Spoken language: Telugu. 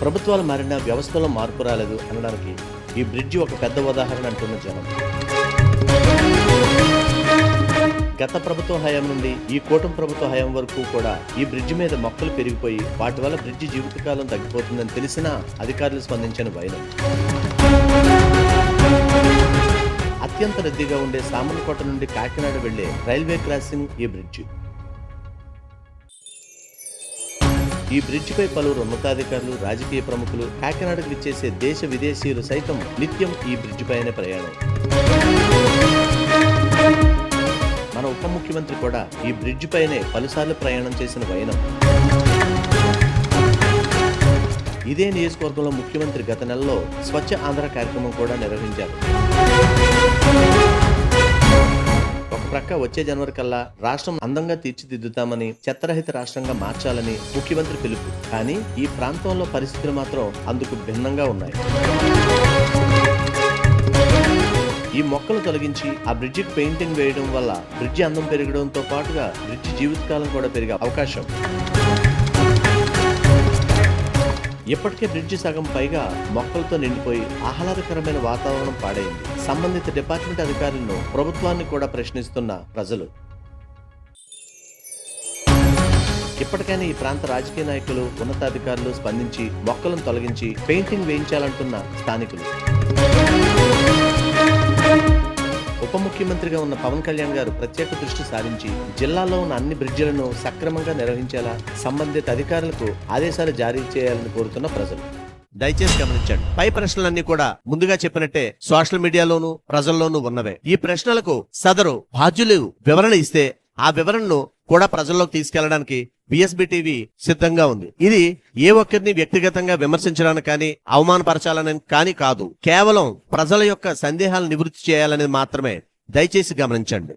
ప్రభుత్వాలు మారినా వ్యవస్థలో మార్పు రాలేదు అనడానికి ఈ బ్రిడ్జి ఒక పెద్ద ఉదాహరణ అంటున్న జనం. గత ప్రభుత్వ హయాం నుండి ఈ కూటమి ప్రభుత్వ హయాం వరకు కూడా ఈ బ్రిడ్జి మీద మొక్కలు పెరిగిపోయి వాటి వల్ల బ్రిడ్జి జీవితకాలం తగ్గిపోతుందని తెలిసినా అధికారులు స్పందించని వైనం. అత్యంత రద్దీగా ఉండే సామర్లకోట నుండి కాకినాడ వెళ్లే రైల్వే క్రాసింగ్ ఈ బ్రిడ్జి. ఈ బ్రిడ్జిపై పలువురు ఉన్నతాధికారులు, రాజకీయ ప్రముఖులు, కాకినాడకు విచ్చేసే దేశ విదేశీయులు సైతం నిత్యం ఈ బ్రిడ్జిపైనే ప్రయాణం. మన ఉప ముఖ్యమంత్రి కూడా ఈ బ్రిడ్జి పైనే పలుసార్లు ప్రయాణం చేసిన వైనం. ఇదే నియోజకవర్గంలో ముఖ్యమంత్రి గత నెలలో స్వచ్ఛ ఆంధ్ర కార్యక్రమం కూడా నిర్వహించారు. ఒక ప్రక్క వచ్చే జనవరి కల్లా రాష్ట్రం అందంగా తీర్చిదిద్దుతామని, చెత్తరహిత రాష్ట్రంగా మార్చాలని ముఖ్యమంత్రి పిలుపు. కానీ ఈ ప్రాంతంలో పరిస్థితులు మాత్రం అందుకు భిన్నంగా ఉన్నాయి. ఈ మొక్కలు తొలగించి ఆ బ్రిడ్జికి పెయింటింగ్ వేయడం వల్ల బ్రిడ్జి అందం పెరగడంతో పాటుగా బ్రిడ్జి జీవితకాలం కూడా పెరిగే అవకాశం. ఇప్పటికే బ్రిడ్జి సగం పైగా మొక్కలతో నిండిపోయి ఆహ్లాదకరమైన వాతావరణం పాడైంది. సంబంధిత డిపార్ట్మెంట్ అధికారులను, ప్రభుత్వాన్ని కూడా ప్రశ్నిస్తున్న ప్రజలు. ఇప్పటికైనా ఈ ప్రాంత రాజకీయ నాయకులు, ఉన్నతాధికారులు స్పందించి మొక్కలను తొలగించి పెయింటింగ్ వేయించాలంటున్న స్థానికులు. ఉప ముఖ్యమంత్రిగా ఉన్న పవన్ కళ్యాణ్ గారు ప్రత్యేక దృష్టి సారించి జిల్లాలో ఉన్న అన్ని బ్రిడ్జిలను సక్రమంగా నిర్వహించేలా సంబంధిత అధికారులకు ఆదేశాలు జారీ చేయాలని కోరుతున్న ప్రజలు. దయచేసి గమనించండి, పై ప్రశ్నలన్నీ కూడా ముందుగా చెప్పినట్టే సోషల్ మీడియాలోనూ ప్రజల్లోనూ ఉన్నవే. ఈ ప్రశ్నలకు సదరు బాధ్యులు వివరణ ఇస్తే ఆ వివరణను కూడా ప్రజల్లోకి తీసుకెళ్లడానికి బిఎస్బి టీవీ సిద్ధంగా ఉంది. ఇది ఏ ఒక్కరిని వ్యక్తిగతంగా విమర్శించడానికి కానీ, అవమానపరచాలని కానీ కాదు. కేవలం ప్రజల యొక్క సందేహాలను నివృత్తి చేయాలనేది మాత్రమే. దయచేసి గమనించండి.